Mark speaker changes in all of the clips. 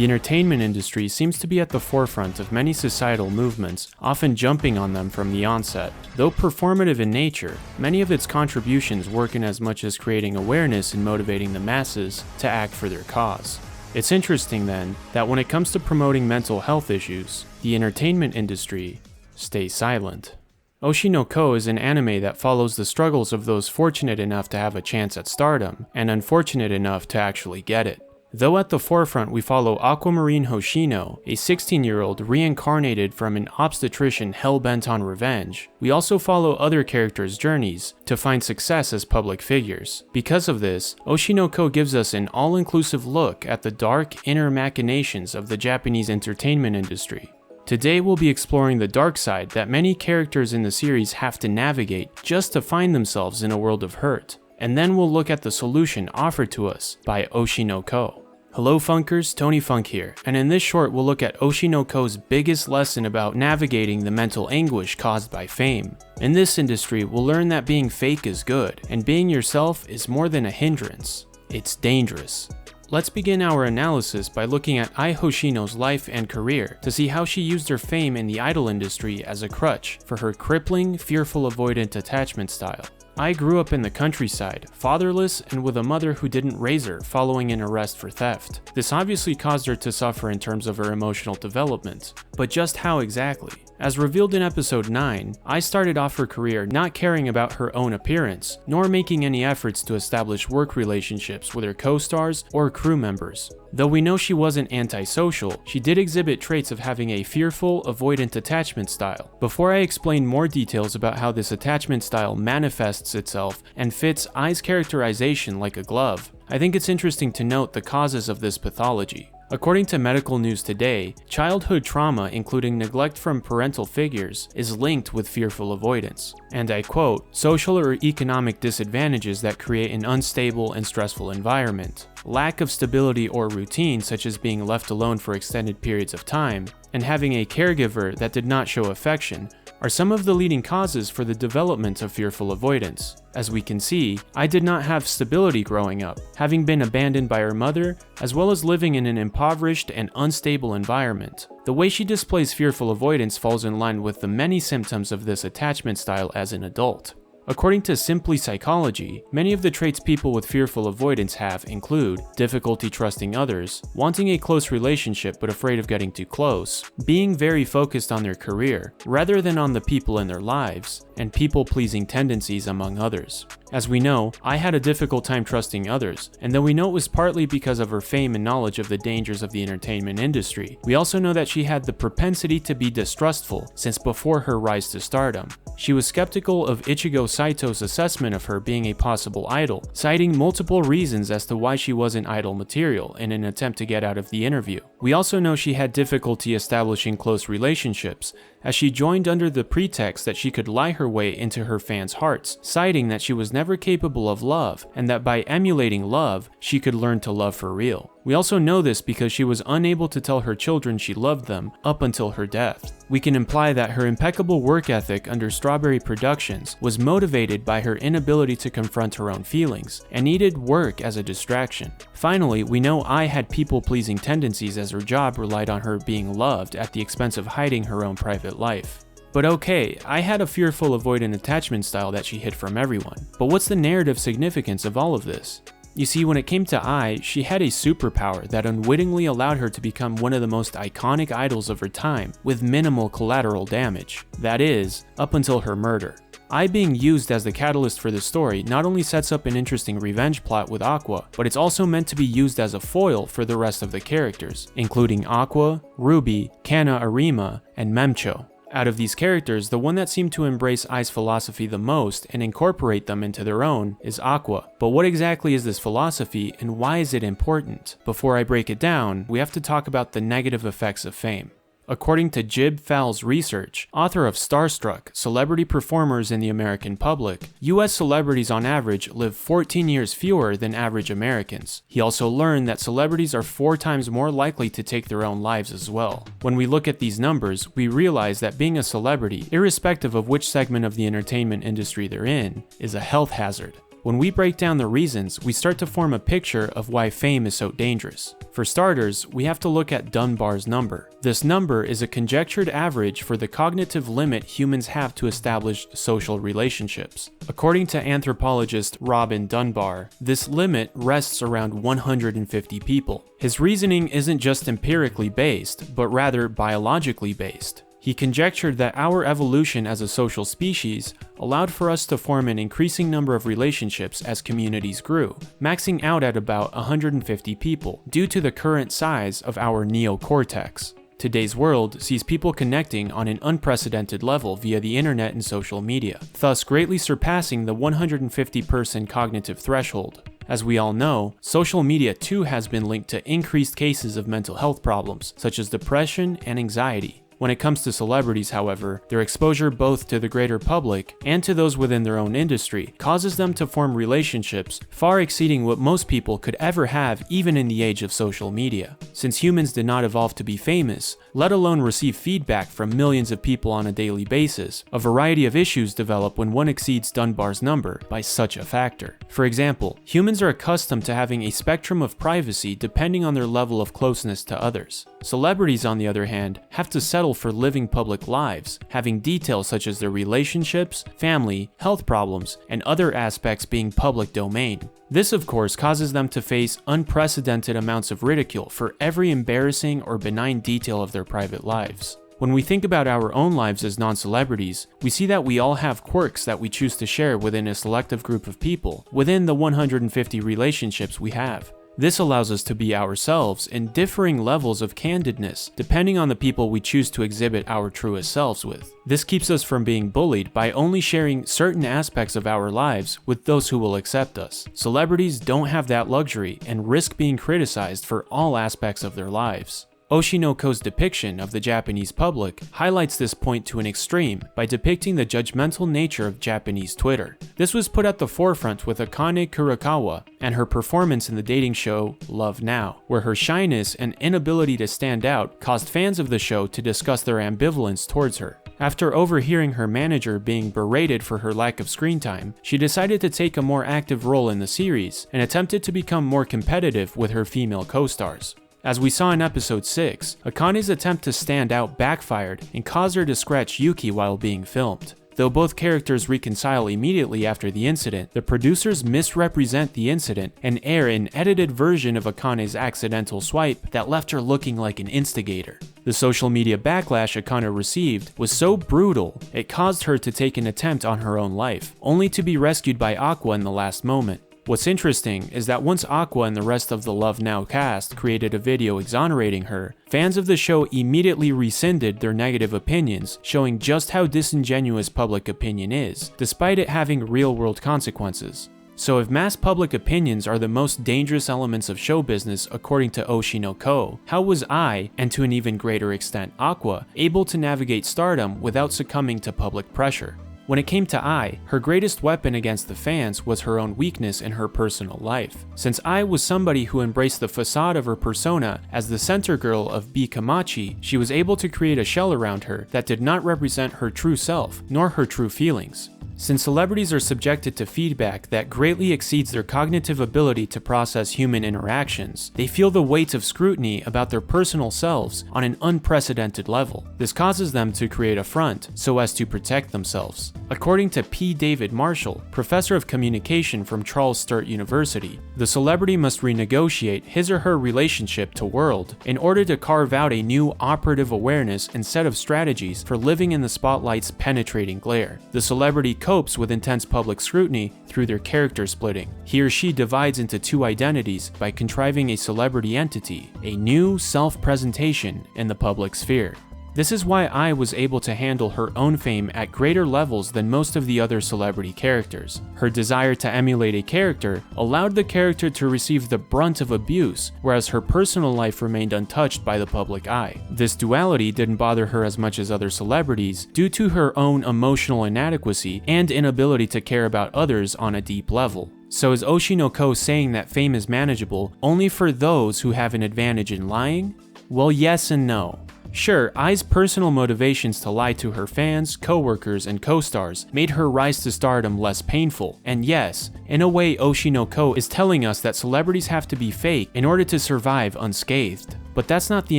Speaker 1: The entertainment industry seems to be at the forefront of many societal movements, often jumping on them from the onset. Though performative in nature, many of its contributions work in as much as creating awareness and motivating the masses to act for their cause. It's interesting then that when it comes to promoting mental health issues, the entertainment industry stays silent. Oshi no Ko is an anime that follows the struggles of those fortunate enough to have a chance at stardom and unfortunate enough to actually get it. Though at the forefront we follow Aquamarine Hoshino, a 16-year-old reincarnated from an obstetrician hell-bent on revenge, we also follow other characters' journeys to find success as public figures. Because of this, Oshi no Ko gives us an all-inclusive look at the dark inner machinations of the Japanese entertainment industry. Today we'll be exploring the dark side that many characters in the series have to navigate just to find themselves in a world of hurt. And then we'll look at the solution offered to us by Oshi no Ko. Hello Funkers, Tony Funk here, and in this short we'll look at Oshi no Ko's biggest lesson about navigating the mental anguish caused by fame. In this industry, we'll learn that being fake is good, and being yourself is more than a hindrance. It's dangerous. Let's begin our analysis by looking at Ai Hoshino's life and career to see how she used her fame in the idol industry as a crutch for her crippling, fearful avoidant attachment style. Ai grew up in the countryside, fatherless and with a mother who didn't raise her following an arrest for theft. This obviously caused her to suffer in terms of her emotional development, but just how exactly? As revealed in episode 9, Ai started off her career not caring about her own appearance, nor making any efforts to establish work relationships with her co-stars or crew members. Though we know she wasn't antisocial, she did exhibit traits of having a fearful, avoidant attachment style. Before I explain more details about how this attachment style manifests itself and fits Ai's characterization like a glove, I think it's interesting to note the causes of this pathology. According to Medical News Today, childhood trauma, including neglect from parental figures, is linked with fearful avoidance. And I quote, social or economic disadvantages that create an unstable and stressful environment, lack of stability or routine such as being left alone for extended periods of time, and having a caregiver that did not show affection are some of the leading causes for the development of fearful avoidance. As we can see, Ai did not have stability growing up, having been abandoned by her mother, as well as living in an impoverished and unstable environment. The way she displays fearful avoidance falls in line with the many symptoms of this attachment style as an adult. According to Simply Psychology, many of the traits people with fearful avoidance have include difficulty trusting others, wanting a close relationship but afraid of getting too close, being very focused on their career rather than on the people in their lives, and people-pleasing tendencies among others. As we know, Ai had a difficult time trusting others, and though we know it was partly because of her fame and knowledge of the dangers of the entertainment industry, we also know that she had the propensity to be distrustful since before her rise to stardom. She was skeptical of Ichigo Saito's assessment of her being a possible idol, citing multiple reasons as to why she wasn't idol material in an attempt to get out of the interview. We also know she had difficulty establishing close relationships, as she joined under the pretext that she could lie her way into her fans' hearts, citing that she was never capable of love, and that by emulating love, she could learn to love for real. We also know this because she was unable to tell her children she loved them up until her death. We can imply that her impeccable work ethic under Strawberry Productions was motivated by her inability to confront her own feelings, and needed work as a distraction. Finally, we know Ai had people-pleasing tendencies as her job relied on her being loved at the expense of hiding her own private life. But okay, Ai had a fearful avoidant attachment style that she hid from everyone. But what's the narrative significance of all of this? You see, when it came to Ai, she had a superpower that unwittingly allowed her to become one of the most iconic idols of her time with minimal collateral damage. That is, up until her murder. Ai being used as the catalyst for the story not only sets up an interesting revenge plot with Aqua, but it's also meant to be used as a foil for the rest of the characters, including Aqua, Ruby, Kana Arima, and Mem-Cho. Out of these characters, the one that seemed to embrace Ai's philosophy the most and incorporate them into their own is Aqua. But what exactly is this philosophy and why is it important? Before I break it down, we have to talk about the negative effects of fame. According to Jib Fowles' research, author of Starstruck, Celebrity Performers in the American Public, US celebrities on average live 14 years fewer than average Americans. He also learned that celebrities are 4 times more likely to take their own lives as well. When we look at these numbers, we realize that being a celebrity, irrespective of which segment of the entertainment industry they're in, is a health hazard. When we break down the reasons, we start to form a picture of why fame is so dangerous. For starters, we have to look at Dunbar's number. This number is a conjectured average for the cognitive limit humans have to establish social relationships. According to anthropologist Robin Dunbar, this limit rests around 150 people. His reasoning isn't just empirically based, but rather biologically based. He conjectured that our evolution as a social species allowed for us to form an increasing number of relationships as communities grew, maxing out at about 150 people due to the current size of our neocortex. Today's world sees people connecting on an unprecedented level via the internet and social media, thus greatly surpassing the 150-person cognitive threshold. As we all know, social media too has been linked to increased cases of mental health problems, such as depression and anxiety. When it comes to celebrities, however, their exposure both to the greater public and to those within their own industry causes them to form relationships far exceeding what most people could ever have even in the age of social media. Since humans did not evolve to be famous, let alone receive feedback from millions of people on a daily basis, a variety of issues develop when one exceeds Dunbar's number by such a factor. For example, humans are accustomed to having a spectrum of privacy depending on their level of closeness to others. Celebrities, on the other hand, have to settle for living public lives, having details such as their relationships, family, health problems, and other aspects being public domain. This, of course, causes them to face unprecedented amounts of ridicule for every embarrassing or benign detail of their private lives. When we think about our own lives as non-celebrities, we see that we all have quirks that we choose to share within a selective group of people, within the 150 relationships we have. This allows us to be ourselves in differing levels of candidness, depending on the people we choose to exhibit our truest selves with. This keeps us from being bullied by only sharing certain aspects of our lives with those who will accept us. Celebrities don't have that luxury and risk being criticized for all aspects of their lives. Oshinoko's depiction of the Japanese public highlights this point to an extreme by depicting the judgmental nature of Japanese Twitter. This was put at the forefront with Akane Kurokawa and her performance in the dating show Love Now, where her shyness and inability to stand out caused fans of the show to discuss their ambivalence towards her. After overhearing her manager being berated for her lack of screen time, she decided to take a more active role in the series and attempted to become more competitive with her female co-stars. As we saw in episode 6, Akane's attempt to stand out backfired and caused her to scratch Yuki while being filmed. Though both characters reconcile immediately after the incident, the producers misrepresent the incident and air an edited version of Akane's accidental swipe that left her looking like an instigator. The social media backlash Akane received was so brutal, it caused her to take an attempt on her own life, only to be rescued by Aqua in the last moment. What's interesting is that once Aqua and the rest of the Love Now cast created a video exonerating her, fans of the show immediately rescinded their negative opinions, showing just how disingenuous public opinion is, despite it having real-world consequences. So if mass public opinions are the most dangerous elements of show business according to Oshinoko, how was I, and to an even greater extent Aqua, able to navigate stardom without succumbing to public pressure? When it came to Ai, her greatest weapon against the fans was her own weakness in her personal life. Since Ai was somebody who embraced the facade of her persona as the center girl of B-Komachi, she was able to create a shell around her that did not represent her true self, nor her true feelings. Since celebrities are subjected to feedback that greatly exceeds their cognitive ability to process human interactions, they feel the weight of scrutiny about their personal selves on an unprecedented level. This causes them to create a front so as to protect themselves. According to P. David Marshall, professor of communication from Charles Sturt University, the celebrity must renegotiate his or her relationship to world in order to carve out a new operative awareness and set of strategies for living in the spotlight's penetrating glare. The celebrity copes with intense public scrutiny through their character splitting. He or she divides into two identities by contriving a celebrity entity, a new self-presentation in the public sphere. This is why Ai was able to handle her own fame at greater levels than most of the other celebrity characters. Her desire to emulate a character allowed the character to receive the brunt of abuse, whereas her personal life remained untouched by the public eye. This duality didn't bother her as much as other celebrities due to her own emotional inadequacy and inability to care about others on a deep level. So is Oshinoko saying that fame is manageable only for those who have an advantage in lying? Well, yes and no. Sure, Ai's personal motivations to lie to her fans, co-workers, and co-stars made her rise to stardom less painful, and yes, in a way Oshi no Ko is telling us that celebrities have to be fake in order to survive unscathed. But that's not the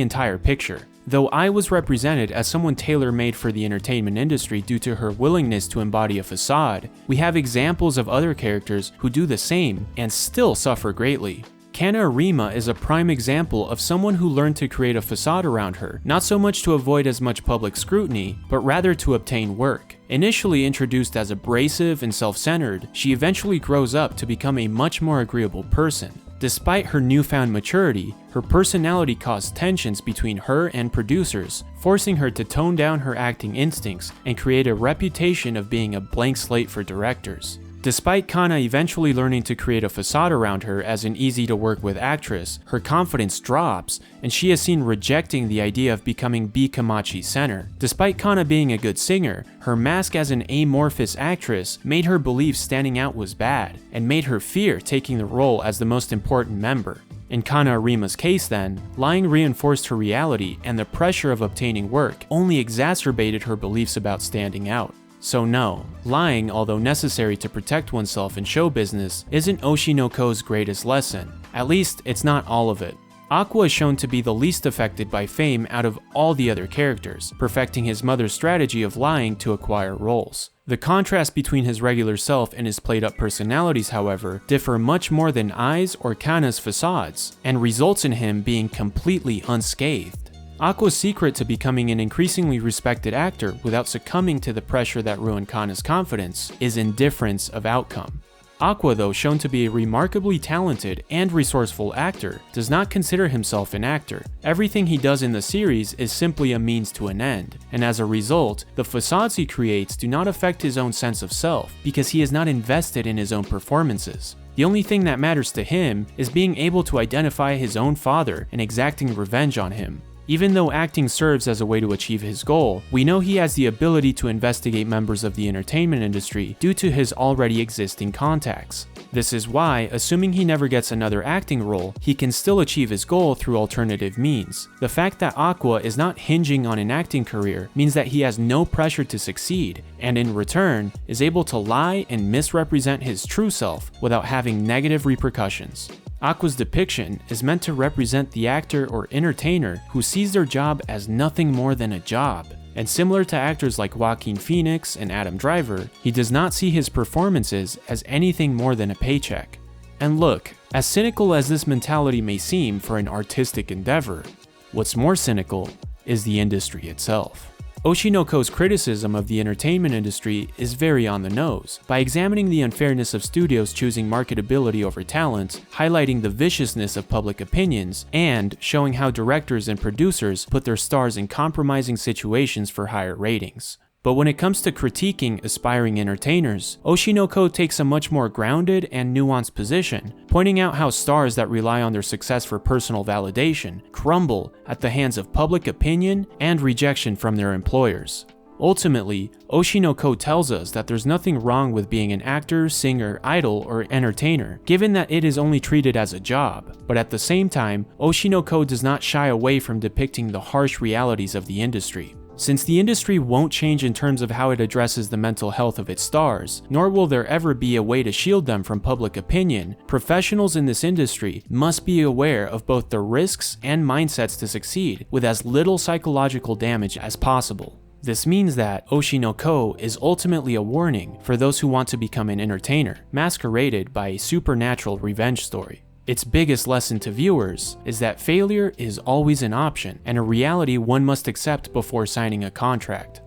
Speaker 1: entire picture. Though Ai was represented as someone tailor-made for the entertainment industry due to her willingness to embody a facade, we have examples of other characters who do the same and still suffer greatly. Kana Arima is a prime example of someone who learned to create a facade around her, not so much to avoid as much public scrutiny, but rather to obtain work. Initially introduced as abrasive and self-centered, she eventually grows up to become a much more agreeable person. Despite her newfound maturity, her personality caused tensions between her and producers, forcing her to tone down her acting instincts and create a reputation of being a blank slate for directors. Despite Kana eventually learning to create a facade around her as an easy-to-work-with actress, her confidence drops, and she is seen rejecting the idea of becoming B-Komachi center. Despite Kana being a good singer, her mask as an amorphous actress made her believe standing out was bad, and made her fear taking the role as the most important member. In Kana Arima's case then, lying reinforced her reality, and the pressure of obtaining work only exacerbated her beliefs about standing out. So no, lying, although necessary to protect oneself in show business, isn't Oshi no Ko's greatest lesson. At least, it's not all of it. Aqua is shown to be the least affected by fame out of all the other characters, perfecting his mother's strategy of lying to acquire roles. The contrast between his regular self and his played-up personalities, however, differ much more than Ai's or Kana's facades, and results in him being completely unscathed. Aqua's secret to becoming an increasingly respected actor without succumbing to the pressure that ruined Kana's confidence is indifference of outcome. Aqua, though shown to be a remarkably talented and resourceful actor, does not consider himself an actor. Everything he does in the series is simply a means to an end, and as a result, the facades he creates do not affect his own sense of self because he is not invested in his own performances. The only thing that matters to him is being able to identify his own father and exacting revenge on him. Even though acting serves as a way to achieve his goal, we know he has the ability to investigate members of the entertainment industry due to his already existing contacts. This is why, assuming he never gets another acting role, he can still achieve his goal through alternative means. The fact that Aqua is not hinging on an acting career means that he has no pressure to succeed, and in return, is able to lie and misrepresent his true self without having negative repercussions. Aqua's depiction is meant to represent the actor or entertainer who sees their job as nothing more than a job. And similar to actors like Joaquin Phoenix and Adam Driver, he does not see his performances as anything more than a paycheck. And look, as cynical as this mentality may seem for an artistic endeavor, what's more cynical is the industry itself. Oshi no Ko's criticism of the entertainment industry is very on the nose, by examining the unfairness of studios choosing marketability over talent, highlighting the viciousness of public opinions, and showing how directors and producers put their stars in compromising situations for higher ratings. But when it comes to critiquing aspiring entertainers, Oshi no Ko takes a much more grounded and nuanced position, pointing out how stars that rely on their success for personal validation crumble at the hands of public opinion and rejection from their employers. Ultimately, Oshi no Ko tells us that there's nothing wrong with being an actor, singer, idol, or entertainer, given that it is only treated as a job. But at the same time, Oshi no Ko does not shy away from depicting the harsh realities of the industry. Since the industry won't change in terms of how it addresses the mental health of its stars, nor will there ever be a way to shield them from public opinion, professionals in this industry must be aware of both the risks and mindsets to succeed with as little psychological damage as possible. This means that Oshi no Ko is ultimately a warning for those who want to become an entertainer, masqueraded by a supernatural revenge story. Its biggest lesson to viewers is that failure is always an option and a reality one must accept before signing a contract.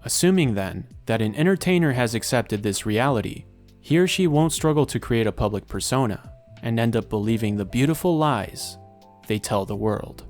Speaker 1: Assuming then that an entertainer has accepted this reality, he or she won't struggle to create a public persona and end up believing the beautiful lies they tell the world.